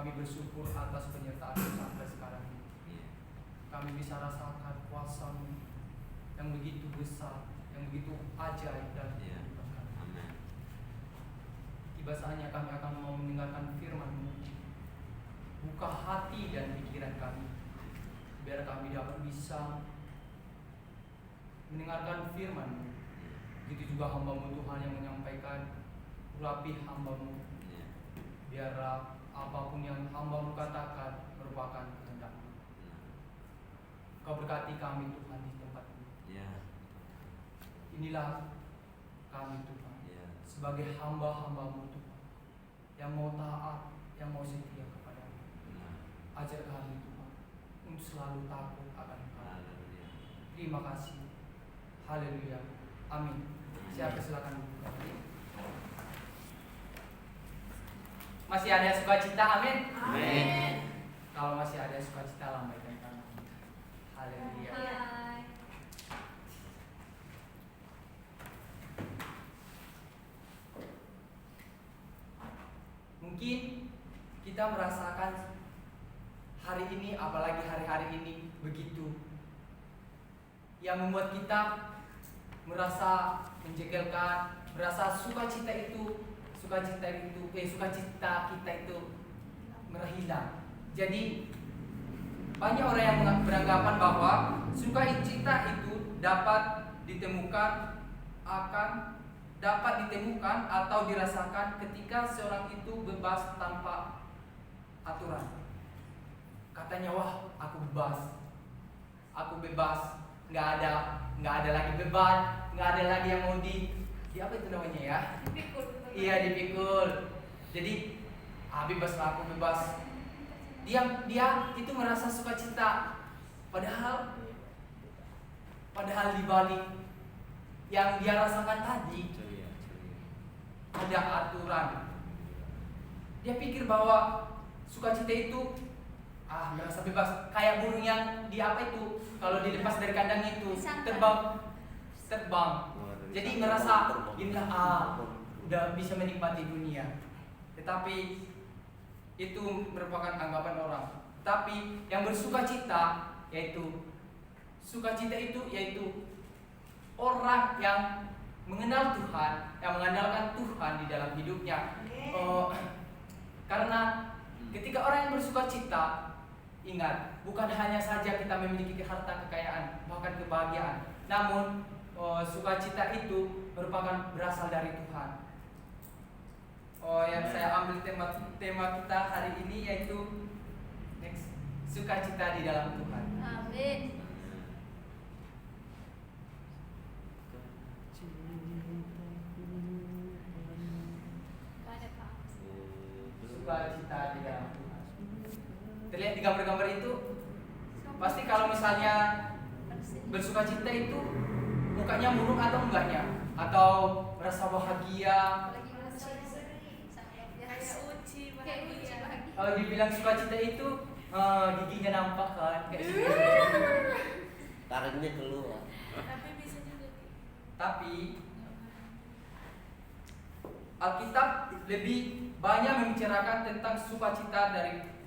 kami bersyukur atas penyertaan sampai sekarang ini. Kami bisa rasakan kuasa-Mu yang begitu besar, yang begitu ajaib dan kehidupan kami. Tiba saatnya kami akan mau mendengarkan firman-Mu. Buka hati dan pikiran kami, biar kami dapat bisa mendengarkan firman-Mu. Begitu juga hamba-Mu Tuhan yang menyampaikan, urapi hamba-Mu, biar apapun yang hamba-Mu katakan merupakan kehendak-Mu. Kau berkati kami Tuhan di tempat ini. Inilah kami Tuhan, sebagai hamba-hamba-Mu Tuhan, yang mau taat, yang mau setia kepada-Mu. Ajar kami Tuhan untuk selalu takut akan Engkau. Terima kasih. Haleluya. Amin. Siapa silakan buka. Masih ada sukacita, amin. Amin. Kalau masih ada sukacita, lambaikan tangan. Haleluya. Mungkin kita merasakan hari ini, apalagi hari-hari ini begitu, yang membuat kita merasa menjengkelkan, merasa sukacita kita itu menghilang. Jadi banyak orang yang beranggapan bahwa sukacita itu dapat ditemukan atau dirasakan ketika seorang itu bebas tanpa aturan. Katanya, wah aku bebas, nggak ada lagi beban, nggak ada lagi yang mau di apa itu namanya ya? Dipikul. Iya, dipikul. Jadi bebas. Dia itu merasa sukacita, padahal di balik yang dia rasakan tadi ada aturan. Dia pikir bahwa sukacita itu merasa bebas, kayak burung yang kalau dilepas dari kandang itu terbang. Jadi merasa inilah udah bisa menikmati dunia. Tetapi itu merupakan anggapan orang. Tapi yang bersukacita yaitu orang yang mengenal Tuhan, yang mengandalkan Tuhan di dalam hidupnya. Karena ketika orang yang bersukacita, ingat, bukan hanya saja kita memiliki harta kekayaan, bahkan kebahagiaan, namun sukacita itu merupakan berasal dari Tuhan. Yang saya ambil tema kita hari ini yaitu sukacita di dalam Tuhan. Amin. Sukacita di dalam Tuhan. Terlihat di gambar-gambar itu, pasti kalau misalnya bersukacita itu mukanya murung atau enggaknya, atau merasa bahagia. Kalau dibilang sukacita itu giginya nampak kan, taringnya keluar. Tapi bisa juga. Tapi Alkitab lebih banyak membicarakan tentang sukacita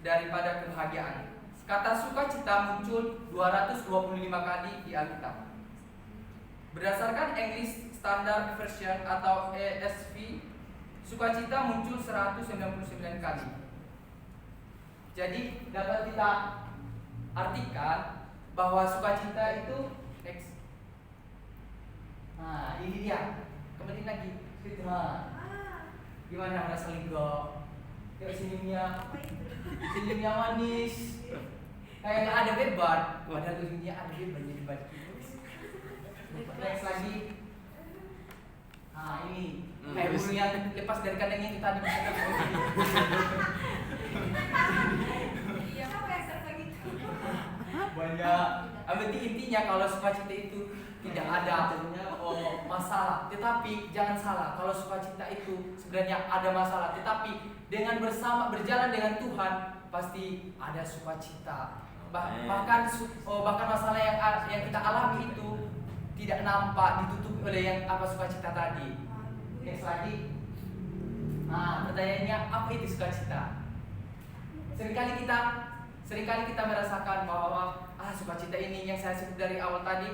daripada kebahagiaan. Kata sukacita muncul 225 kali di Alkitab. Berdasarkan English Standard Version atau ESV, sukacita muncul 199 kali. Jadi dapat kita artikan bahwa sukacita itu ini dia. Kembali lagi. Gimana rasa linggo? Kayak senyumnya manis. Kayak nggak ada beban. Padahal dunia ada beban jadi balik itu. Next lagi. Ini kayak burung yang lepas dari kandangnya itu tadi. Iya, Banyak. Berarti intinya kalau sukacita itu tidak ada masalah. Tetapi jangan salah, kalau sukacita itu sebenarnya ada masalah. Tetapi dengan berjalan dengan Tuhan pasti ada sukacita. Bahkan masalah yang kita alami itu tidak nampak ditutupi oleh yang sukacita tadi. Next lagi. Pertanyaannya, apa itu sukacita? seringkali kita merasakan bahwa sukacita ini yang saya sebut dari awal tadi,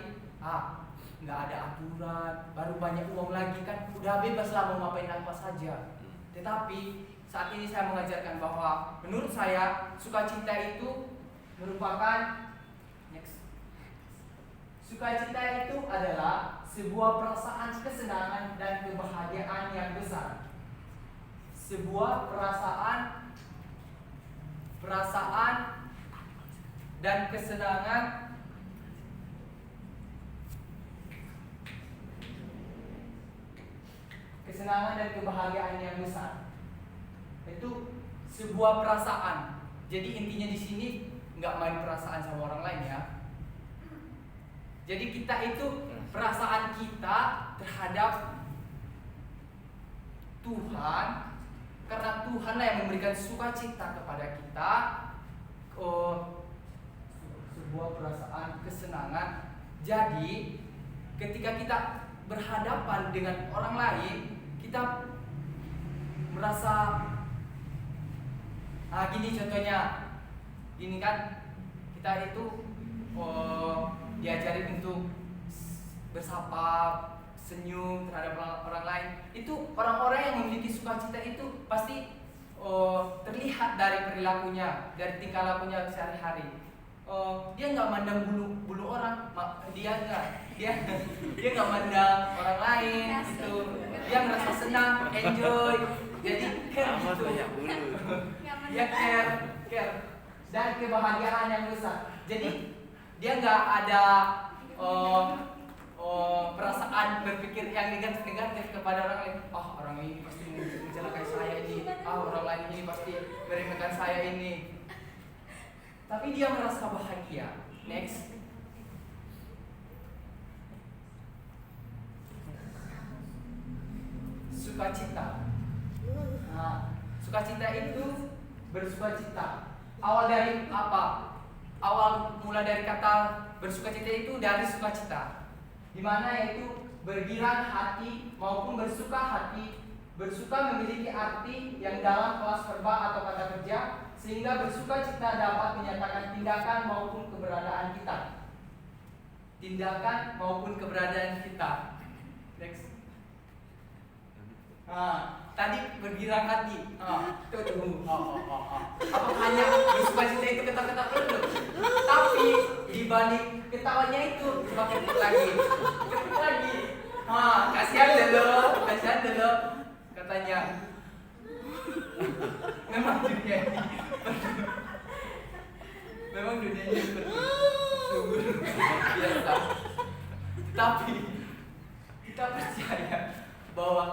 nggak ada aturan, baru banyak uang lagi kan, udah bebas lah mau ngapain apa saja. Tetapi saat ini saya mengajarkan bahwa menurut saya sukacita itu merupakan sukacita itu adalah sebuah perasaan kesenangan dan kebahagiaan yang besar. Sebuah perasaan dan kesenangan dan kebahagiaan yang besar. Itu sebuah perasaan. Jadi intinya di sini nggak main perasaan sama orang lain ya. Jadi kita itu perasaan kita terhadap Tuhan, karena Tuhanlah yang memberikan sukacita kepada kita. Sebuah perasaan kesenangan. Jadi ketika kita berhadapan dengan orang lain, kita merasa gini contohnya, gini kan, kita itu diajarin untuk bersapa, senyum terhadap orang lain. Itu orang-orang yang memiliki sukacita itu pasti terlihat dari perilakunya, dari tingkah lakunya sehari-hari. Dia nggak mandang bulu orang, dia nggak mandang orang lain gitu. Dia merasa senang, enjoy, jadi care gitu. Dia care dan kebahagiaan yang besar. Jadi dia nggak ada perasaan berpikir yang negatif kepada orang lain. Orang ini pasti mencelakai saya ini. Orang lain ini pasti meremehkan saya ini. Tapi dia merasa bahagia. Next. Sukacita. Sukacita itu bersukacita. Awal dari apa? Awal mula dari kata bersukacita itu dari sukacita, di mana yaitu bergirang hati maupun bersuka hati. Bersuka memiliki arti yang dalam kelas verba atau kata kerja, sehingga bersukacita dapat menyatakan tindakan maupun keberadaan kita. Tindakan maupun keberadaan kita. Next. Tadi bergirang hati. Apa hanya bersukacita itu ketawa-ketawa dulu? Tapi di balik ketawanya itu coba ketik lagi. Kasihan dulu. Katanya. Memang dunia ini seperti sungguh biasa. Tapi kita percaya bahwa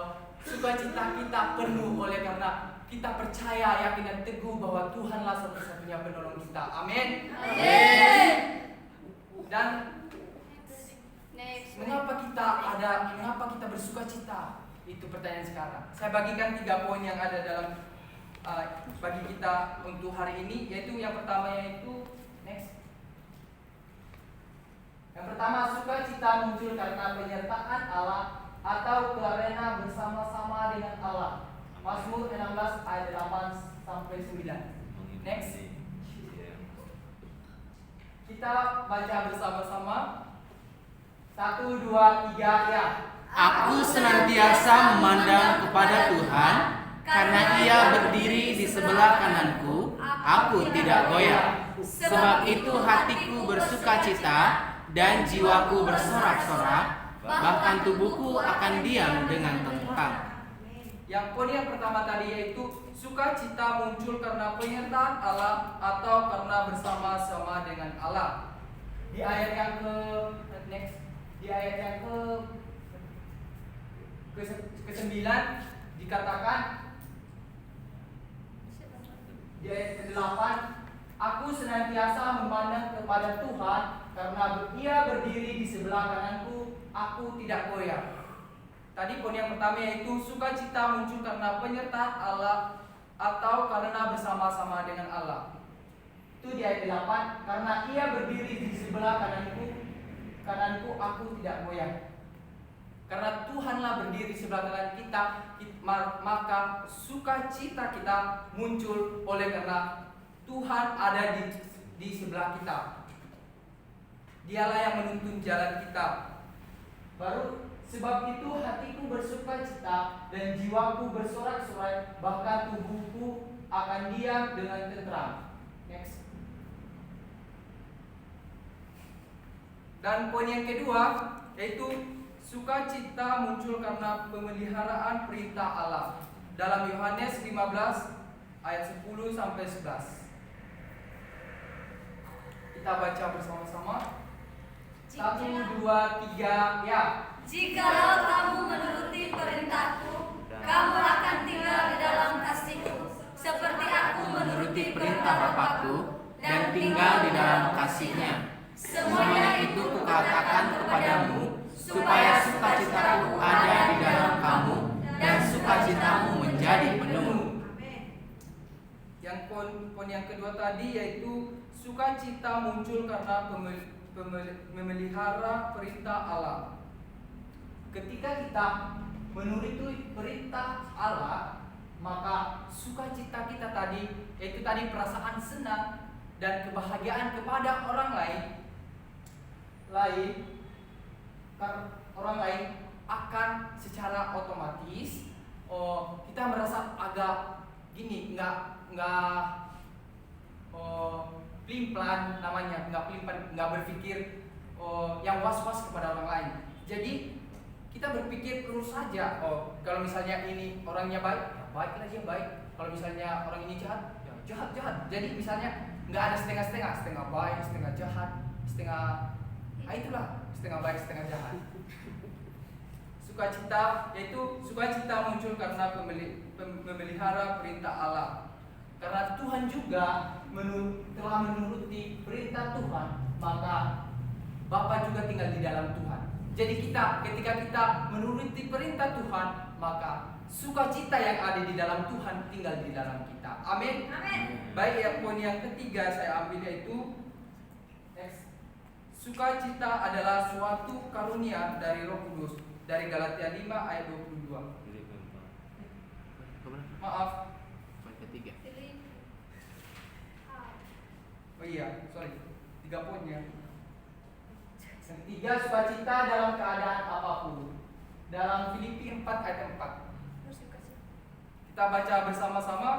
sukacita kita penuh oleh karena kita percaya, yakin dan teguh bahwa Tuhanlah satu-satunya penolong kita. Amin. Dan mengapa kita bersukacita? Itu pertanyaan sekarang. Saya bagikan 3 poin yang ada dalam bagi kita untuk hari ini, yaitu yang pertama yaitu next. Yang pertama, sukacita muncul karena penyertaan Allah atau karena bersama-sama dengan Allah. Mazmur 16 ayat 8 sampai 9. Next. Kita baca bersama-sama. 1, 2, 3 ya. Aku senantiasa memandang kepada Tuhan, karena Ia berdiri di sebelah kananku, aku tidak goyah. Sebab itu hatiku bersukacita dan jiwaku bersorak-sorak, bahkan tubuhku akan diam dengan tentram. Yang poin yang pertama tadi yaitu sukacita muncul karena penyertaan Allah atau karena bersama-sama dengan Allah. Di ayat yang ke-9 dikatakan, di ayat ke-8, aku senantiasa memandang kepada Tuhan, karena Ia berdiri di sebelah kananku, aku tidak goyah. Tadi poin yang pertama yaitu sukacita muncul karena penyertaan Allah atau karena bersama-sama dengan Allah. Itu di ayat 8, karena Ia berdiri di sebelah kananku, aku tidak goyah. Karena Tuhanlah berdiri sebelah kanan kita, maka sukacita kita muncul oleh karena Tuhan ada di sebelah kita. Dialah yang menuntun jalan kita. Baru sebab itu hatiku bersukacita dan jiwaku bersorak-sorai, bahkan tubuhku akan diam dengan tentram. Next. Dan poin yang kedua yaitu sukacita muncul karena pemeliharaan perintah Allah. Dalam Yohanes 15 ayat 10 sampai 11. Kita baca bersama-sama. 1, 2, 3, ya. Jikalau kamu menuruti perintahku, kamu akan tinggal di dalam kasihku, seperti aku menuruti perintah Bapakku dan tinggal di dalam kasihnya. Semuanya itu kukatakan kepadamu, supaya sukacitaku ada di dalam kamu dan sukacitamu menjadi penuh. Yang poin yang kedua tadi yaitu sukacita muncul karena memelihara perintah Allah. Ketika kita menuruti perintah Allah, maka sukacita kita tadi yaitu tadi perasaan senang dan kebahagiaan kepada orang lain akan secara otomatis kita merasa agak gini, nggak pelin-pelan namanya, nggak berpikir yang was-was kepada orang lain. Jadi kita berpikir lurus saja. Kalau misalnya ini orangnya baik, ya baiklah dia baik. Kalau misalnya orang ini jahat, ya jahat. Jadi misalnya nggak ada setengah baik, setengah jahat, setengah baik, setengah jahat. Sukacita muncul karena memelihara perintah Allah. Karena Tuhan juga telah menuruti perintah Tuhan, maka Bapa juga tinggal di dalam Tuhan. Jadi ketika kita menuruti perintah Tuhan, maka sukacita yang ada di dalam Tuhan tinggal di dalam kita. Amin. Baik, ya, poin yang ketiga saya ambil yaitu sukacita adalah suatu karunia dari Roh Kudus. Dari Galatia 5 ayat 22. Maaf. Poin ketiga. Oh iya, sorry. 3 poinnya. Yang ketiga, sukacita dalam keadaan apapun. Dalam Filipi 4 ayat 4. Kita baca bersama-sama.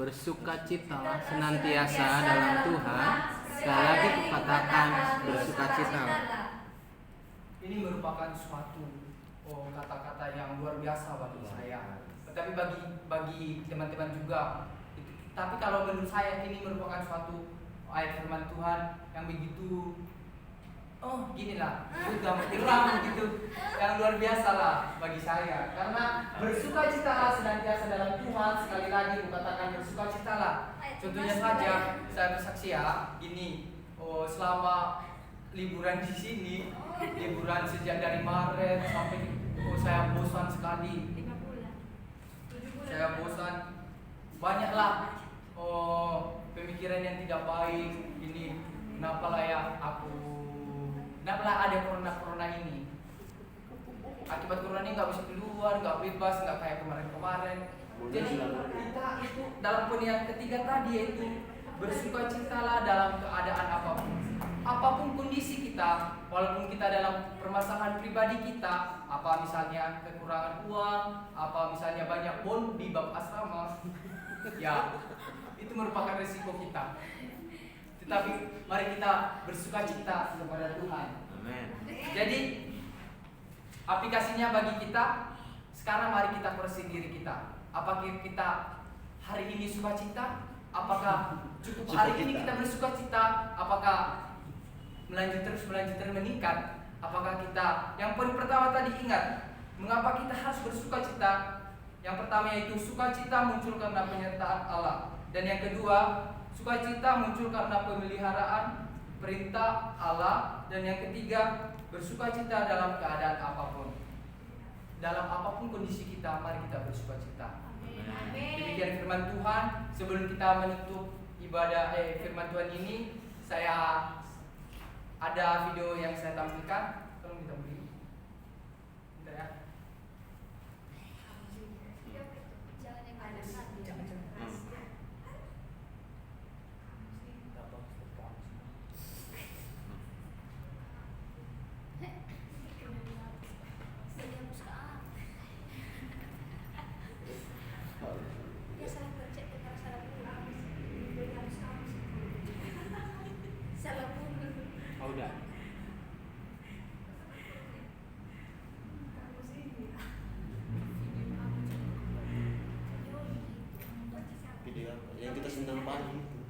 Bersukacitalah senantiasa dalam Tuhan. Sekali lagi kukatakan bersukacitalah. Ini merupakan suatu kata-kata yang luar biasa bagi saya. Tapi bagi teman-teman juga. Tapi kalau menurut saya ini merupakan suatu ayat firman Tuhan yang begitu ginilah, juga menyeram gitu, yang luar biasa lah bagi saya. Karena bersukacitalah senantiasa dalam Tuhan. Sekali lagi kukatakan bersukacitalah. Contohnya saja saya bersaksi ya, gini, selama liburan di sini, liburan sejak dari Maret sampai saya bosan sekali. 5 bulan. 7 bulan. Saya bosan. Banyaklah pemikiran yang tidak baik. Ini kenapa ada corona ini. Akibat corona ini nggak bisa keluar, nggak bebas, nggak kayak kemarin. Jadi kita itu dalam poin yang ketiga tadi yaitu bersukacitalah dalam keadaan apapun kondisi kita, walaupun kita dalam permasalahan pribadi kita, apa misalnya kekurangan uang, apa misalnya banyak bon di bab asrama, ya itu merupakan resiko kita. Tetapi mari kita bersukacita kepada Tuhan. Amin. Jadi aplikasinya bagi kita sekarang, mari kita koreksi diri kita. Apakah kita hari ini sukacita? Apakah cukup hari ini kita bersukacita? Apakah melanjut terus meningkat? Apakah kita, yang poin pertama tadi ingat, mengapa kita harus bersukacita? Yang pertama yaitu sukacita muncul karena penyertaan Allah. Dan yang kedua, sukacita muncul karena pemeliharaan perintah Allah. Dan yang ketiga, bersukacita dalam keadaan apapun. Dalam apapun kondisi kita, mari kita bersukacita. Demikian firman Tuhan. Sebelum kita menutup ibadah firman Tuhan ini, saya ada video yang saya tampilkan. Tolong kita beri. Bentar ya. Jangan yang ada. sendal pagi itu.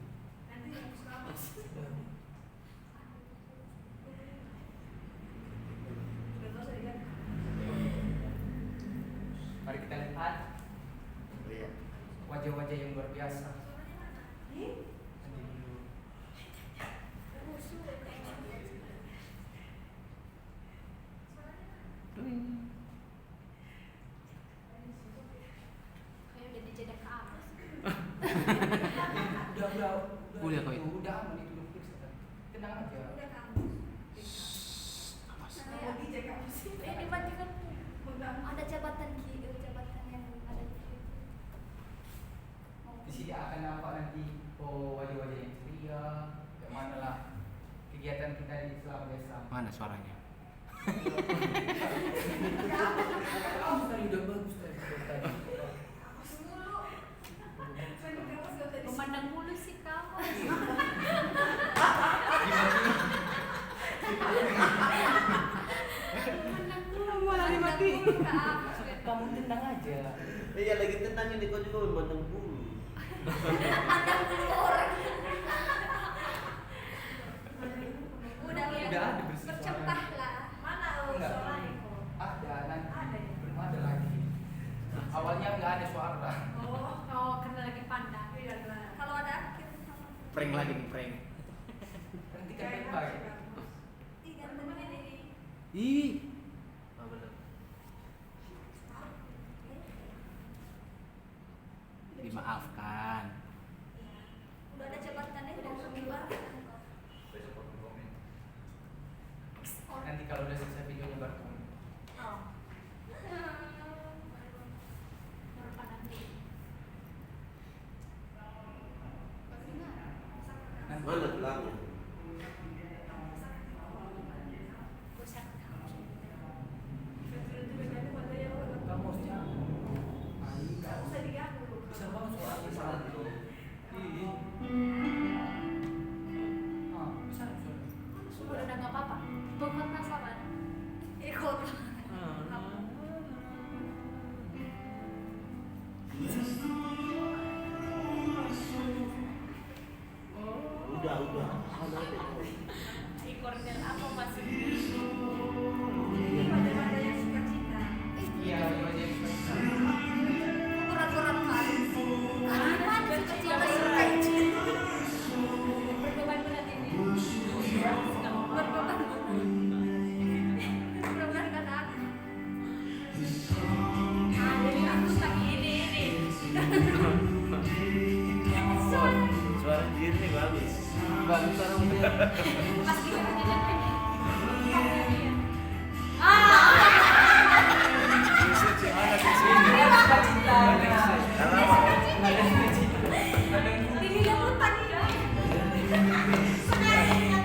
Mari kita lihat Iya. wajah-wajah yang luar biasa. Nanti dulu. Kayak udah dijedak ke atas. Udah. Kuliah kau itu. Udah aman itu udah periksa. Tenang aja. Dimatikan. Ada jabatan jabatan yang ada di situ. Di sini akan nampak nanti wajah-wajah yang ceria, yang mana lah kegiatan kita di selama desa. Mana suaranya? Tadi udah bagus tadi. Memandang mulu sih kamu. Memandang mulu. Malah dimati. Kamu tenang aja. Iya lagi tenang ini kau juga memandang bulu. Udah ada bersih bercepatlah. Mana Enggak. suaranya kok? Ada nanti. Ada ya? Belum ada lagi. Awalnya nggak ada suara. Oh, karena lagi pandang. Kalau ada akhir. Prank lagi nih, prank. Nanti kan baik. Ih, gantengnya ini. Ih, Ah benar. dimaafkan. Udah ada jabatannya udah menyebarkan. Nanti kalau udah selesai videonya baru kamu. Oh. Baru pandang dulu. Nanti Mana gelangnya? Bosan. kamu harus jangan. Besar banget suaranya salah tuh. Ih. Besar suara. Udah nggak apa-apa. Bukan masalah. Ikut. Udah. Sana aja kau. Ikut dan apa masih? Iya, wajah yang suka. Kurang-kurang kali. Gimana sih kecil suka itu? Berbeban berat ini. Berbeban. Berbeban kan aku. Jadi aku tak ini. Suara diri nih bagus. Bagus suara udah. Pas kita jalan. Mana sih? Ada cita-cita. Alamak. Ini yang lutan ya.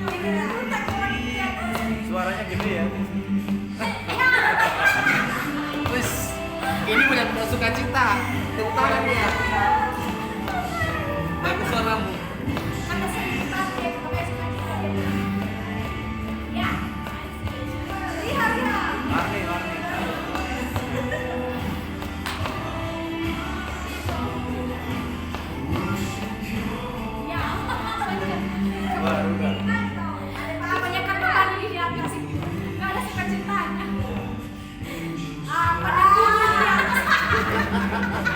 Ini yang lutan dia. Suaranya gede ya. Wis, ini benar-benar suka cita. Tentang dia. Bagus suaramu. Ada sekitar dia pakai suka ya. Lihat ya. Warni. Ya. Baru kan. Kebanyakan beban di atas itu. Nggak ada suka cintanya. Pada dulu di atas.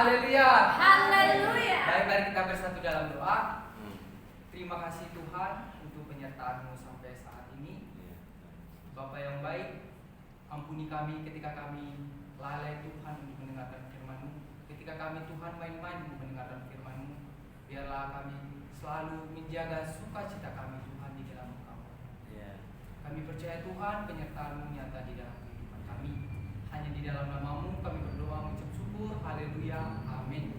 Haleluya. Haleluya. Baik, mari kita bersatu dalam doa. Terima kasih Tuhan untuk penyertaan-Mu sampai saat ini. Bapa yang baik, ampuni kami ketika kami lalai Tuhan untuk mendengarkan firman-Mu. Ketika kami Tuhan main-main untuk mendengarkan firman-Mu, biarlah kami selalu menjaga sukacita kami Tuhan di dalam Engkau. Kami percaya Tuhan penyertaan-Mu nyata di dalam kehidupan kami. Hanya di dalam nama-Mu kami berdoa mengucap syukur. Haleluya. Amin.